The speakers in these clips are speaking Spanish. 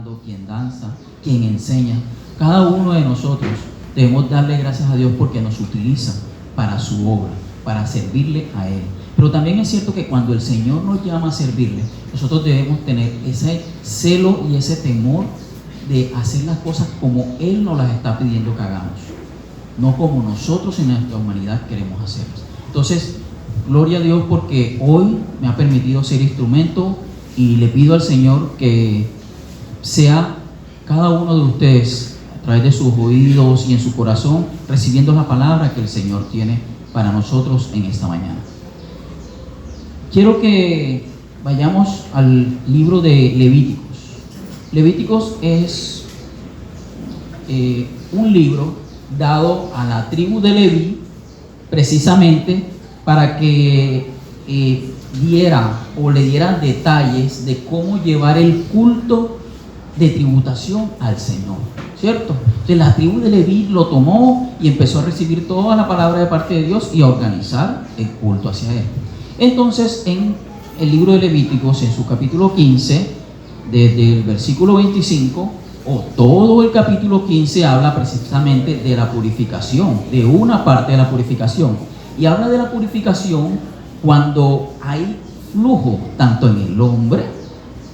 cantando, quien danza, quien enseña. Cada uno de nosotros debemos darle gracias a Dios porque nos utiliza para su obra, para servirle a Él. Pero también es cierto que cuando el Señor nos llama a servirle, nosotros debemos tener ese celo y ese temor de hacer las cosas como Él nos las está pidiendo que hagamos, no como nosotros en nuestra humanidad queremos hacerlas. Entonces, gloria a Dios porque hoy me ha permitido ser instrumento y le pido al Señor que sea cada uno de ustedes a través de sus oídos y en su corazón recibiendo la palabra que el Señor tiene para nosotros en esta mañana. Quiero que vayamos al libro de Levíticos. Levíticos es un libro dado a la tribu de Leví precisamente para que le diera detalles de cómo llevar el culto de tributación al Señor, ¿cierto? Entonces la tribu de Leví lo tomó y empezó a recibir toda la palabra de parte de Dios y a organizar el culto hacia Él. Entonces en el libro de Levíticos, en su capítulo 15, desde el versículo 25, o todo el capítulo 15 habla precisamente de la purificación, de una parte de la purificación. Y habla de la purificación cuando hay flujo, tanto en el hombre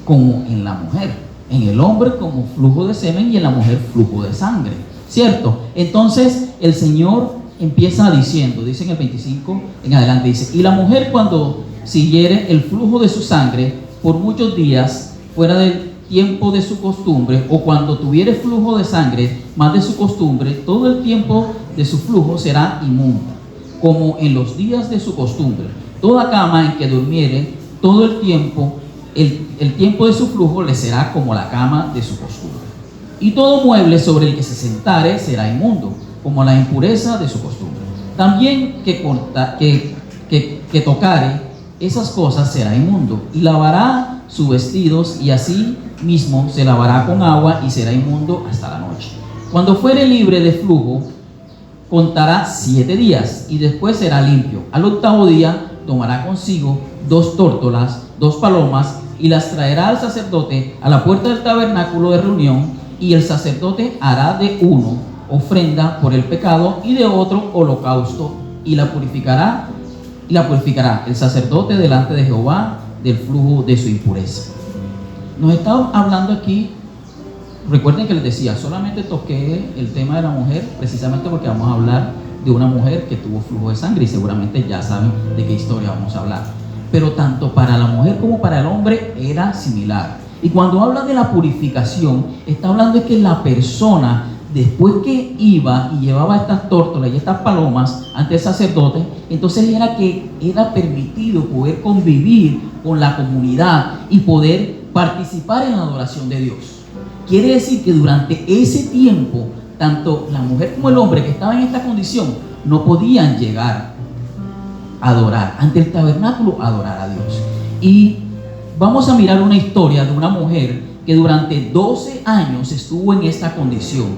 como en la mujer. En el hombre como flujo de semen y en la mujer flujo de sangre, ¿cierto? Entonces el Señor empieza diciendo, dice en el 25 en adelante, dice: y la mujer cuando siguiere el flujo de su sangre por muchos días fuera del tiempo de su costumbre, o cuando tuviere flujo de sangre más de su costumbre, todo el tiempo de su flujo será inmundo, como en los días de su costumbre. Toda cama en que durmiere todo el tiempo de su flujo le será como la cama de su costumbre. Y todo mueble sobre el que se sentare será inmundo, como la impureza de su costumbre. También que tocare esas cosas será inmundo, y lavará sus vestidos, y así mismo se lavará con agua, y será inmundo hasta la noche. Cuando fuere libre de flujo, contará 7 días, y después será limpio. Al 8º día tomará consigo 2 tórtolas, 2 palomas, y las traerá al sacerdote a la puerta del tabernáculo de reunión, y el sacerdote hará de uno ofrenda por el pecado y de otro holocausto, y la purificará el sacerdote delante de Jehová del flujo de su impureza. Nos está hablando aquí, recuerden que les decía, solamente toqué el tema de la mujer precisamente porque vamos a hablar de una mujer que tuvo flujo de sangre y seguramente ya saben de qué historia vamos a hablar. Pero tanto para la mujer como para el hombre era similar. Y cuando habla de la purificación, está hablando de que la persona, después que iba y llevaba estas tórtolas y estas palomas ante el sacerdote, entonces era permitido poder convivir con la comunidad y poder participar en la adoración de Dios. Quiere decir que durante ese tiempo, tanto la mujer como el hombre que estaban en esta condición no podían llegar a adorar ante el tabernáculo, a adorar a Dios. Y vamos a mirar una historia de una mujer que durante 12 años estuvo en esta condición.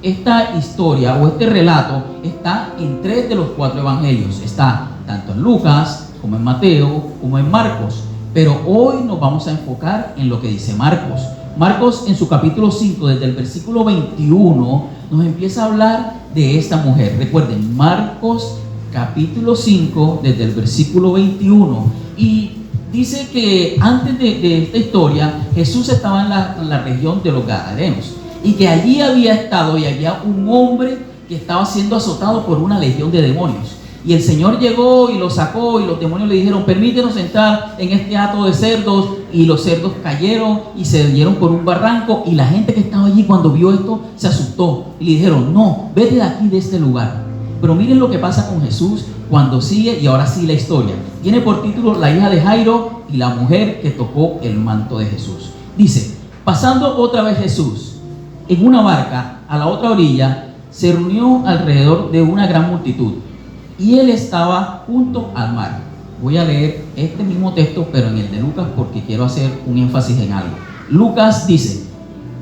Esta historia o este relato está en 3 de los 4 evangelios. Está tanto en Lucas como en Mateo como en Marcos. Pero hoy nos vamos a enfocar en lo que dice Marcos. Marcos en su capítulo 5, desde el versículo 21, nos empieza a hablar de esta mujer. Recuerden, Marcos capítulo 5, desde el versículo 21. Y dice que antes de esta historia, Jesús estaba en la región de los Gadarenos. Y que allí había estado y había un hombre que estaba siendo azotado por una legión de demonios. Y el Señor llegó y lo sacó, y los demonios le dijeron: permítenos entrar en este hato de cerdos. Y los cerdos cayeron y se dieron por un barranco. Y la gente que estaba allí, cuando vio esto, se asustó y le dijeron: no, vete de aquí, de este lugar. Pero miren lo que pasa con Jesús cuando sigue, y ahora sí la historia. Tiene por título La hija de Jairo y la mujer que tocó el manto de Jesús. Dice: pasando otra vez Jesús en una barca a la otra orilla, se reunió alrededor de una gran multitud, y él estaba junto al mar. Voy a leer este mismo texto, pero en el de Lucas, porque quiero hacer un énfasis en algo. Lucas dice: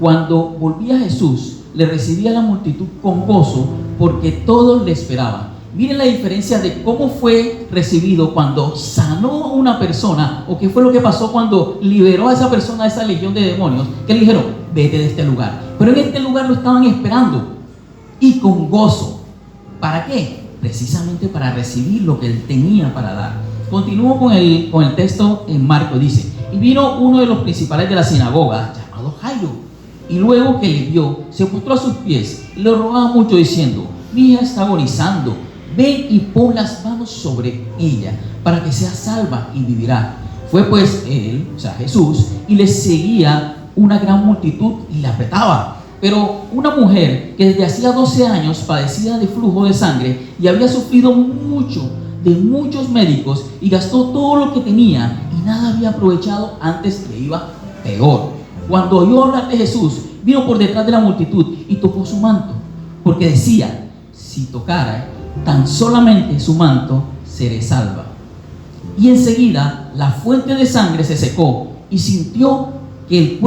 cuando volvía Jesús, le recibía la multitud con gozo, porque todos le esperaban. Miren la diferencia de cómo fue recibido cuando sanó a una persona, o qué fue lo que pasó cuando liberó a esa persona de esa legión de demonios, que le dijeron, vete de este lugar. Pero en este lugar lo estaban esperando y con gozo. ¿Para qué? Precisamente para recibir lo que él tenía para dar. Continúo con el texto en Marcos, dice, y vino uno de los principales de la sinagoga, llamado Jairo, y luego que le vio, se postró a sus pies y le rogaba mucho diciendo, mi hija está agonizando, ven y pon las manos sobre ella para que sea salva y vivirá. Fue pues él, o sea Jesús, y le seguía una gran multitud y le apretaba. Pero una mujer que desde hacía 12 años padecía de flujo de sangre y había sufrido mucho de muchos médicos y gastó todo lo que tenía y nada había aprovechado, antes le iba peor. Cuando oyó hablar de Jesús, vino por detrás de la multitud y tocó su manto, porque decía, si tocara tan solamente su manto, seré salva. Y enseguida la fuente de sangre se secó y sintió que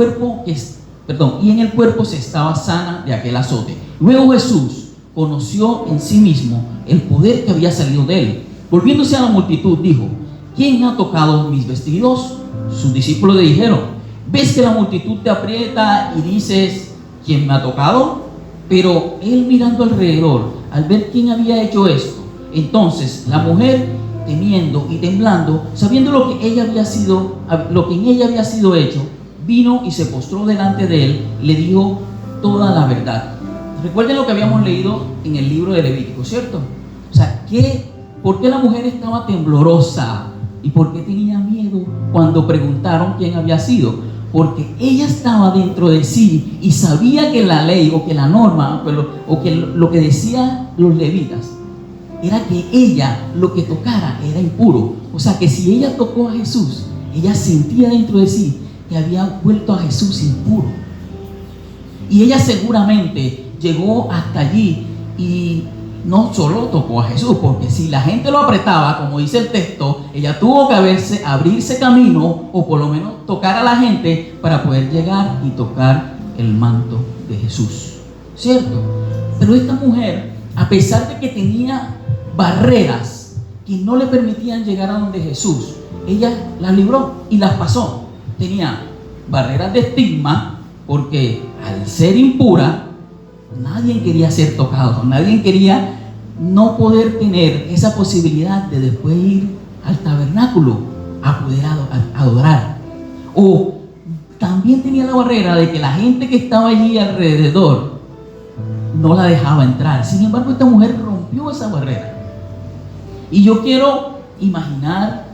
y en el cuerpo se estaba sana de aquel azote. Luego Jesús conoció en sí mismo el poder que había salido de él. Volviéndose a la multitud, dijo, ¿quién ha tocado mis vestidos? Sus discípulos le dijeron, ¿ves que la multitud te aprieta y dices, ¿quién me ha tocado? Pero él, mirando alrededor, al ver quién había hecho esto, entonces la mujer, temiendo y temblando, sabiendo lo que en ella había sido hecho, vino y se postró delante de él y le dijo toda la verdad. Recuerden lo que habíamos leído en el libro de Levítico, ¿cierto? O sea, ¿por qué la mujer estaba temblorosa? ¿Y por qué tenía miedo cuando preguntaron quién había sido? Porque ella estaba dentro de sí y sabía que la ley o que la norma o que lo que decían los levitas era que ella lo que tocara era impuro. O sea que si ella tocó a Jesús, ella sentía dentro de sí que había vuelto a Jesús impuro. Y ella seguramente llegó hasta allí y no solo tocó a Jesús, porque si la gente lo apretaba, como dice el texto, ella tuvo que abrirse camino, o por lo menos tocar a la gente para poder llegar y tocar el manto de Jesús, ¿cierto? Pero esta mujer, a pesar de que tenía barreras que no le permitían llegar a donde Jesús, ella las libró y las pasó. Tenía barreras de estigma, porque al ser impura, nadie quería ser tocado, nadie quería no poder tener esa posibilidad de después ir al tabernáculo a poder adorar. O también tenía la barrera de que la gente que estaba allí alrededor no la dejaba entrar. Sin embargo, esta mujer rompió esa barrera. Y yo quiero imaginar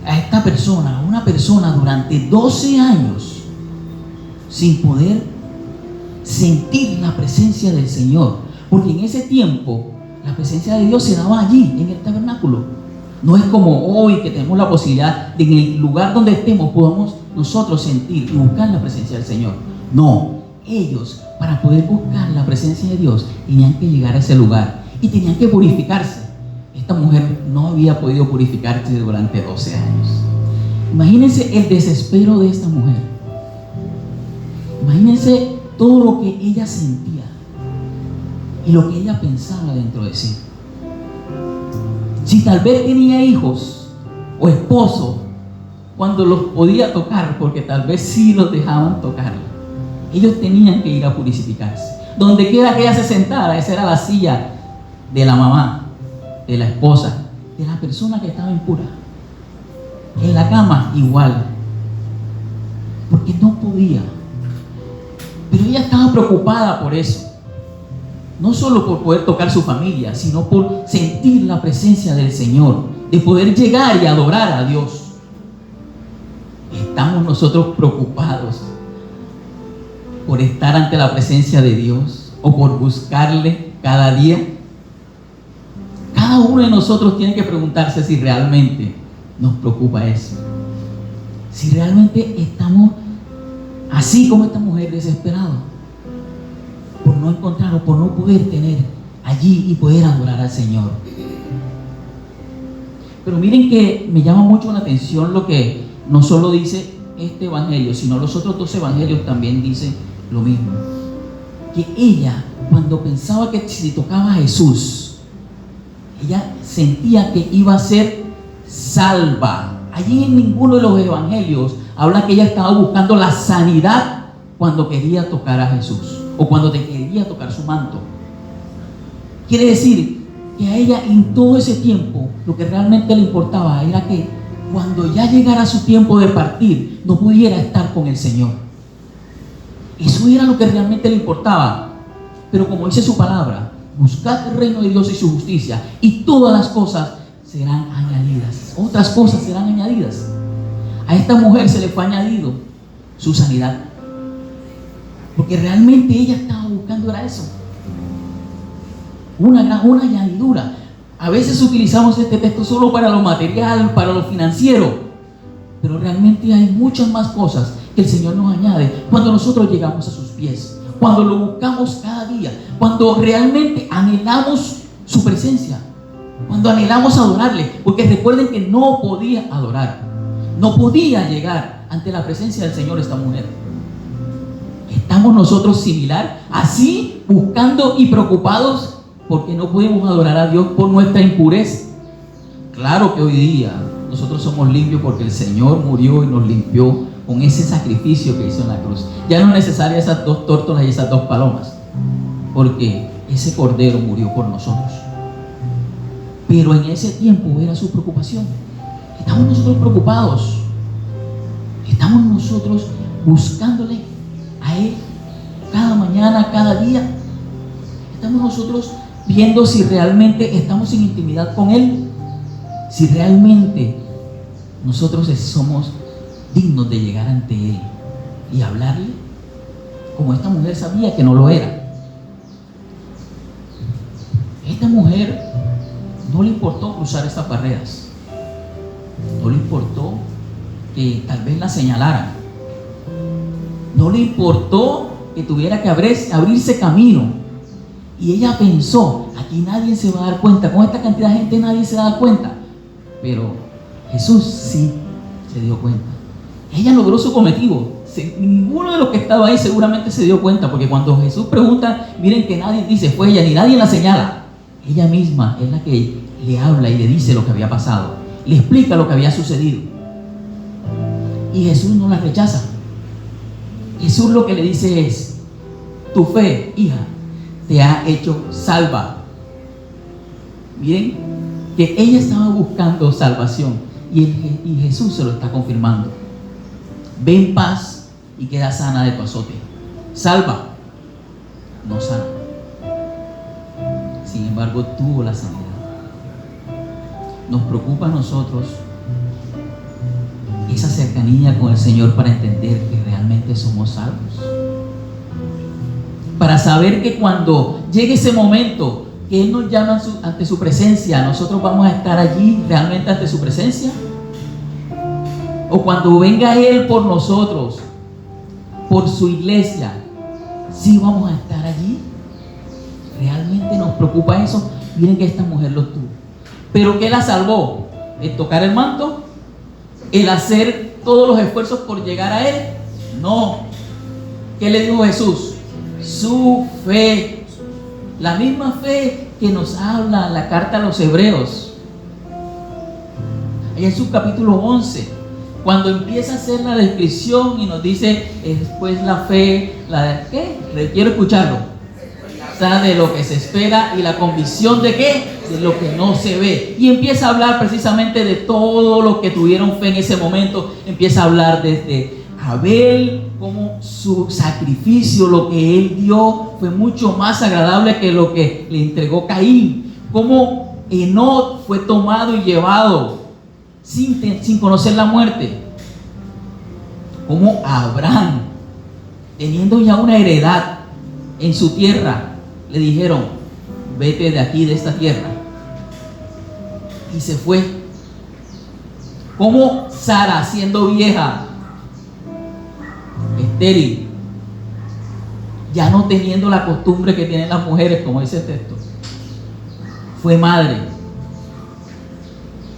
a esta persona, una persona durante 12 años sin poder sentir la presencia del Señor, porque en ese tiempo la presencia de Dios se daba allí en el tabernáculo. No es como hoy que tenemos la posibilidad de en el lugar donde estemos podamos nosotros sentir y buscar la presencia del Señor. No, ellos para poder buscar la presencia de Dios tenían que llegar a ese lugar y tenían que purificarse. Esta mujer no había podido purificarse durante 12 años. Imagínense el desespero de esta mujer. Imagínense todo lo que ella sentía y lo que ella pensaba dentro de sí. Si tal vez tenía hijos o esposo, cuando los podía tocar, porque tal vez sí los dejaban tocar, ellos tenían que ir a purificarse. Donde quiera que ella se sentara, esa era la silla de la mamá, de la esposa, de la persona que estaba impura. En la cama igual, porque no podía. Pero ella estaba preocupada por eso. No solo por poder tocar su familia, sino por sentir la presencia del Señor, de poder llegar y adorar a Dios. ¿Estamos nosotros preocupados por estar ante la presencia de Dios o por buscarle cada día? Cada uno de nosotros tiene que preguntarse si realmente nos preocupa eso. Si realmente estamos así como esta mujer, desesperados por no encontrar o por no poder tener allí y poder adorar al Señor. Pero miren que me llama mucho la atención lo que no solo dice este evangelio, sino los otros 2 evangelios también dicen lo mismo. Que ella, cuando pensaba que si tocaba a Jesús, ella sentía que iba a ser salva. Allí en ninguno de los evangelios habla que ella estaba buscando la sanidad cuando quería tocar a Jesús o cuando te quería tocar su manto. Quiere decir que a ella en todo ese tiempo lo que realmente le importaba era que cuando ya llegara su tiempo de partir no pudiera estar con el Señor. Eso era lo que realmente le importaba. Pero como dice su palabra, buscad el reino de Dios y su justicia y todas las cosas serán añadidas. Otras cosas serán añadidas. A esta mujer se le fue añadido su sanidad, porque realmente ella estaba buscando era eso, una añadidura. A veces utilizamos este texto solo para lo material, para lo financiero, pero realmente hay muchas más cosas que el Señor nos añade cuando nosotros llegamos a sus pies, cuando lo buscamos cada día, cuando realmente anhelamos su presencia, cuando anhelamos adorarle. Porque recuerden que no podía adorar, no podía llegar ante la presencia del Señor esta mujer. ¿Estamos nosotros similar? Así, buscando y preocupados porque no podemos adorar a Dios por nuestra impureza. Claro que hoy día nosotros somos limpios porque el Señor murió y nos limpió con ese sacrificio que hizo en la cruz. Ya no es necesaria esas 2 tórtolas y esas 2 palomas, porque ese cordero murió por nosotros. Pero en ese tiempo era su preocupación. Estamos nosotros preocupados, estamos nosotros buscándole a Él cada mañana, cada día. Estamos nosotros viendo si realmente estamos en intimidad con Él, si realmente nosotros somos dignos de llegar ante Él y hablarle, como esta mujer sabía que no lo era. Esta mujer no le importó cruzar estas barreras, no le importó que tal vez la señalaran, no le importó que tuviera que abrirse camino. Y ella pensó, aquí nadie se va a dar cuenta, con esta cantidad de gente nadie se da cuenta. Pero Jesús sí se dio cuenta. Ella logró su cometido. Ninguno de los que estaba ahí seguramente se dio cuenta, porque cuando Jesús pregunta, miren que nadie dice fue ella, ni nadie la señala. Ella misma es la que le habla y le dice lo que había pasado, le explica lo que había sucedido. Y Jesús no la rechaza. Jesús lo que le dice es: tu fe, hija, te ha hecho salva. Miren que ella estaba buscando salvación y Jesús se lo está confirmando. Ve en paz y queda sana de tu azote. Salva, no sana. Sin embargo, tuvo la sanidad. Nos preocupa a nosotros esa cercanía con el Señor para entender que realmente somos salvos. Para saber que cuando llegue ese momento que Él nos llama ante su presencia, nosotros vamos a estar allí realmente ante su presencia. O cuando venga Él por nosotros, por su iglesia, ¿sí vamos a estar allí? ¿Realmente nos preocupa eso? Miren que esta mujer lo tuvo. ¿Pero qué la salvó? ¿El tocar el manto? ¿El hacer todos los esfuerzos por llegar a Él? No. ¿Qué le dijo Jesús? Su fe. La misma fe que nos habla la carta a los Hebreos. Allá en su capítulo 11, cuando empieza a hacer la descripción y nos dice después la fe, ¿qué? Quiero escucharlo. Está de lo que se espera y la convicción de ¿qué? De lo que no se ve. Y empieza a hablar precisamente de todo lo que tuvieron fe en ese momento. Empieza a hablar desde Abel, como su sacrificio, lo que él dio, fue mucho más agradable que lo que le entregó Caín. Como Enoc fue tomado y llevado sin conocer la muerte. Como Abraham, teniendo ya una heredad en su tierra, le dijeron: vete de aquí, de esta tierra. Y se fue. Como Sara, siendo vieja, estéril, ya no teniendo la costumbre que tienen las mujeres, como dice el texto, fue madre,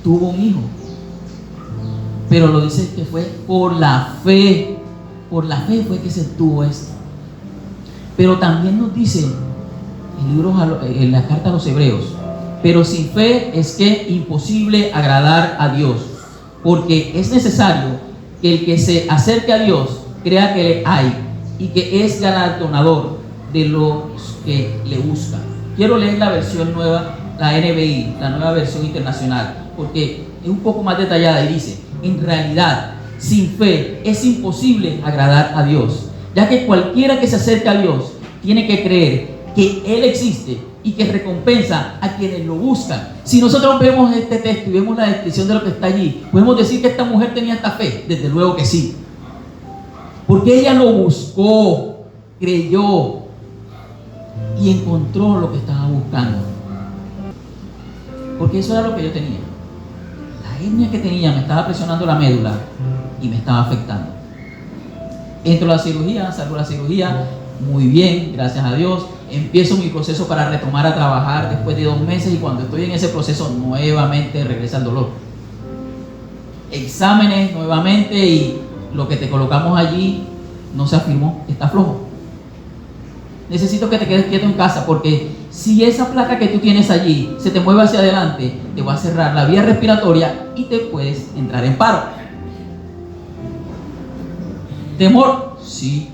tuvo un hijo, pero lo dice que fue por la fe fue que se tuvo esto. Pero también nos dice en la carta a los Hebreos pero sin fe es que imposible agradar a Dios, porque es necesario que el que se acerque a Dios crea que le hay y que es galardonador de los que le buscan. Quiero leer la versión nueva, la NBI, la nueva versión internacional, porque es un poco más detallada y dice: en realidad, sin fe es imposible agradar a Dios, ya que cualquiera que se acerca a Dios tiene que creer que Él existe y que recompensa a quienes lo buscan. Si nosotros vemos este texto y vemos la descripción de lo que está allí, ¿podemos decir que esta mujer tenía esta fe? Desde luego que sí, porque ella lo buscó, creyó y encontró lo que estaba buscando. Porque eso era lo que yo tenía. La hernia que tenía me estaba presionando la médula y me estaba afectando. Entro a la cirugía, salgo de la cirugía, muy bien, gracias a Dios. Empiezo mi proceso para retomar a trabajar después de 2 meses, y cuando estoy en ese proceso nuevamente regresa el dolor. Exámenes nuevamente y lo que te colocamos allí no se afirmó, está flojo. Necesito que te quedes quieto en casa, porque si esa placa que tú tienes allí se te mueve hacia adelante, te va a cerrar la vía respiratoria y te puedes entrar en paro. ¿Temor? Sí.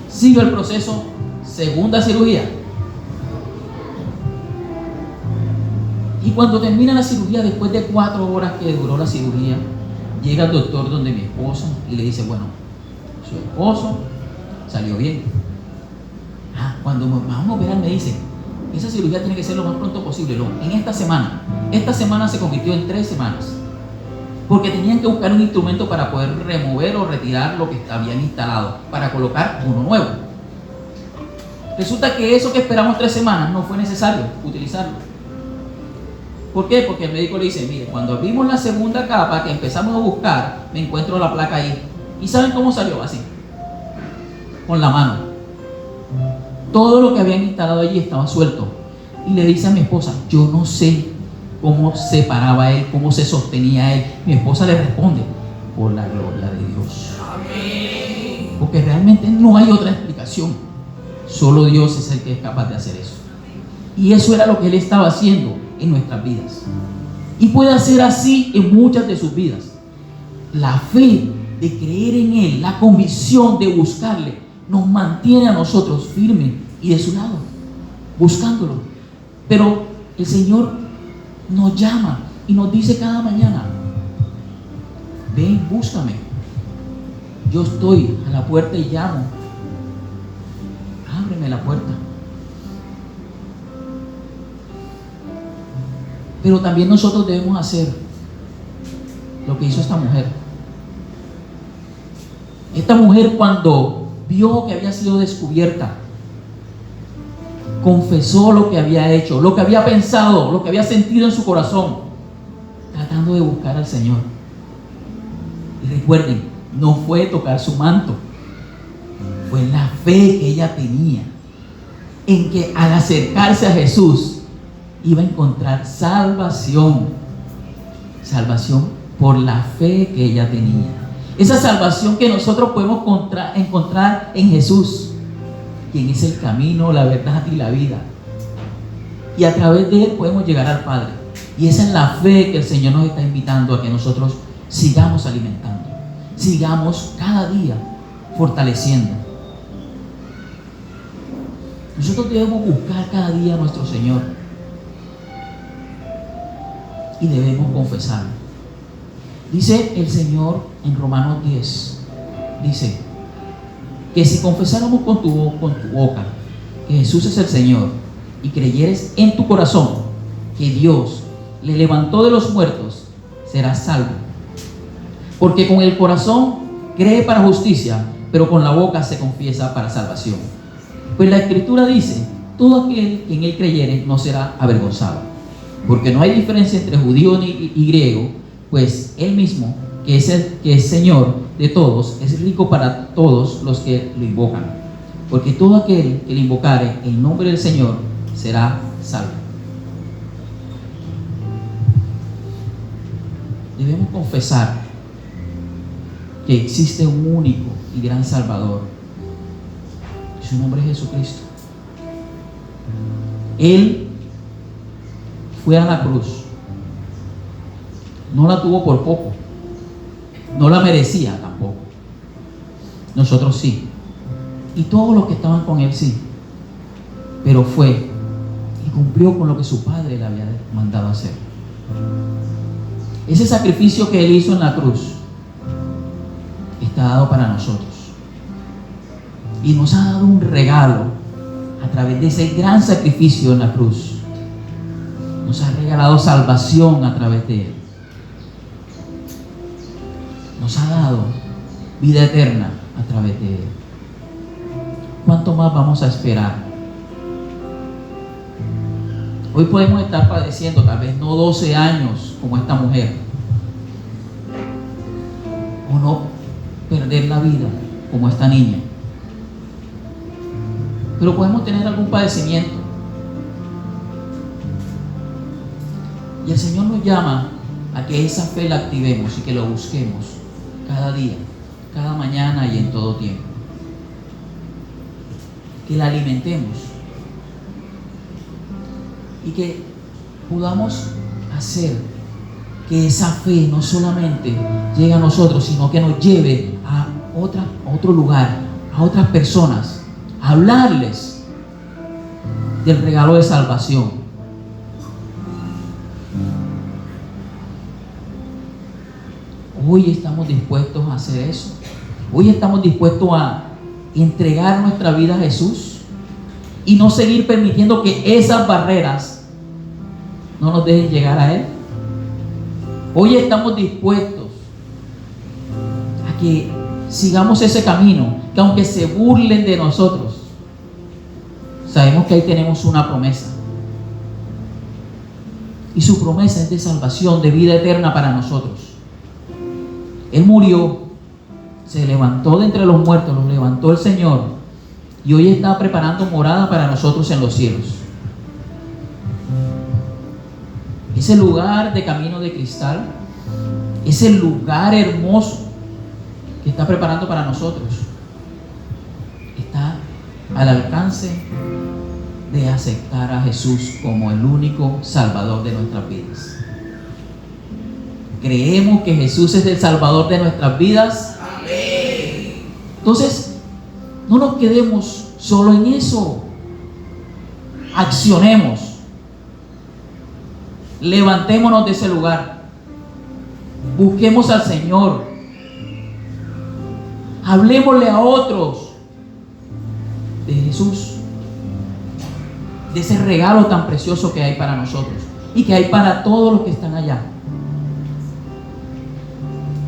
Sigo el proceso, segunda cirugía. Y cuando termina la cirugía, después de 4 horas que duró la cirugía, llega el doctor donde mi esposo y le dice: bueno, su esposo salió bien. Cuando me van a operar me dice: esa cirugía tiene que ser lo más pronto posible, en esta semana. Esta semana se convirtió en 3 semanas, porque tenían que buscar un instrumento para poder remover o retirar lo que habían instalado, para colocar uno nuevo. Resulta que eso que esperamos 3 semanas no fue necesario utilizarlo. ¿Por qué? Porque el médico le dice: mire, cuando abrimos la segunda capa que empezamos a buscar, me encuentro la placa ahí. ¿Y saben cómo salió? Así, con la mano. Todo lo que habían instalado allí estaba suelto. Y le dice a mi esposa: yo no sé cómo se paraba él, cómo se sostenía él. Mi esposa le responde: por la gloria de Dios. Amén. Porque realmente no hay otra explicación. Solo Dios es el que es capaz de hacer eso. Y eso era lo que Él estaba haciendo en nuestras vidas. Y puede hacer así en muchas de sus vidas. La fe de creer en Él, la convicción de buscarle, nos mantiene a nosotros firmes y de su lado, buscándolo. Pero el Señor nos llama y nos dice cada mañana: ven, búscame, yo estoy a la puerta y llamo, ábreme la puerta. Pero también nosotros debemos hacer lo que hizo esta mujer. Esta mujer, cuando vio que había sido descubierta, confesó lo que había hecho, lo que había pensado, lo que había sentido en su corazón, tratando de buscar al Señor. Y recuerden, no fue tocar su manto, fue la fe que ella tenía en que al acercarse a Jesús iba a encontrar salvación. Salvación por la fe que ella tenía. Esa salvación que nosotros podemos encontrar en Jesús, quien es el camino, la verdad y la vida. Y a través de Él podemos llegar al Padre. Y esa es la fe que el Señor nos está invitando a que nosotros sigamos alimentando, sigamos cada día fortaleciendo. Nosotros debemos buscar cada día a nuestro Señor y debemos confesar. Dice el Señor en Romanos 10, dice que si confesáramos con tu boca que Jesús es el Señor y creyeres en tu corazón que Dios le levantó de los muertos, serás salvo. Porque con el corazón cree para justicia, pero con la boca se confiesa para salvación. Pues la Escritura dice: todo aquel que en Él creyere no será avergonzado. Porque no hay diferencia entre judío y griego, pues Él mismo, que es Señor de todos, es rico para todos los que lo invocan. Porque todo aquel que le invocare el nombre del Señor será salvo. Debemos confesar que existe un único y gran Salvador. Su nombre es Jesucristo. Él fue a la cruz. No la tuvo por poco. No la merecía tampoco. Nosotros sí. Y todos los que estaban con él sí. Pero fue y cumplió con lo que su padre le había mandado hacer. Ese sacrificio que él hizo en la cruz está dado para nosotros. Y nos ha dado un regalo a través de ese gran sacrificio en la cruz. Nos ha regalado salvación a través de él. Nos ha dado vida eterna a través de él. ¿Cuánto más vamos a esperar? Hoy podemos estar padeciendo tal vez no 12 años como esta mujer, o no perder la vida como esta niña, pero podemos tener algún padecimiento. Y el Señor nos llama a que esa fe la activemos y que lo busquemos cada día, cada mañana y en todo tiempo. Que la alimentemos y que podamos hacer que esa fe no solamente llegue a nosotros, sino que nos lleve a otro lugar, a otras personas, a hablarles del regalo de salvación. Hoy estamos dispuestos a hacer eso. Hoy estamos dispuestos a entregar nuestra vida a Jesús y no seguir permitiendo que esas barreras no nos dejen llegar a Él. Hoy estamos dispuestos a que sigamos ese camino, que aunque se burlen de nosotros, sabemos que ahí tenemos una promesa. Y su promesa es de salvación, de vida eterna para nosotros. Él murió, se levantó de entre los muertos, lo levantó el Señor, y hoy está preparando morada para nosotros en los cielos. Ese lugar de camino de cristal, ese lugar hermoso que está preparando para nosotros, está al alcance de aceptar a Jesús como el único Salvador de nuestras vidas. ¿Creemos que Jesús es el Salvador de nuestras vidas? Amén. Entonces, no nos quedemos solo en eso. Accionemos. Levantémonos de ese lugar. Busquemos al Señor. Hablemosle a otros de Jesús, de ese regalo tan precioso que hay para nosotros y que hay para todos los que están allá.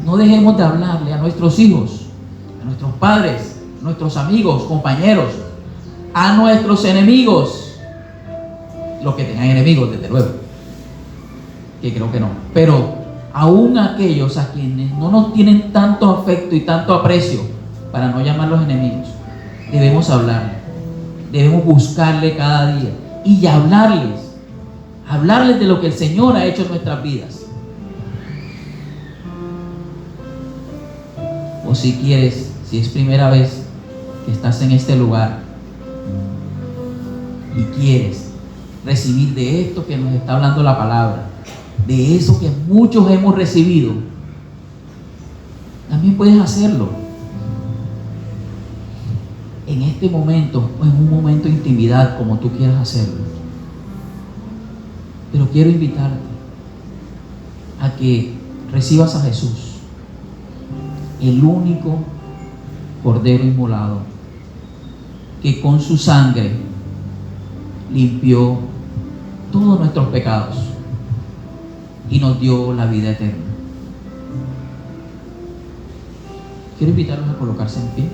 No dejemos de hablarle a nuestros hijos, a nuestros padres, a nuestros amigos, compañeros, a nuestros enemigos, los que tengan enemigos, desde luego, que creo que no, pero aún aquellos a quienes no nos tienen tanto afecto y tanto aprecio, para no llamarlos enemigos, debemos hablarle, debemos buscarle cada día y hablarles de lo que el Señor ha hecho en nuestras vidas. O si quieres, si es primera vez que estás en este lugar y quieres recibir de esto que nos está hablando la palabra, de eso que muchos hemos recibido, también puedes hacerlo en este momento o en un momento de intimidad, como tú quieras hacerlo. Pero quiero invitarte a que recibas a Jesús, el único Cordero inmolado, que con su sangre limpió todos nuestros pecados y nos dio la vida eterna. Quiero invitarlos a colocarse en pie.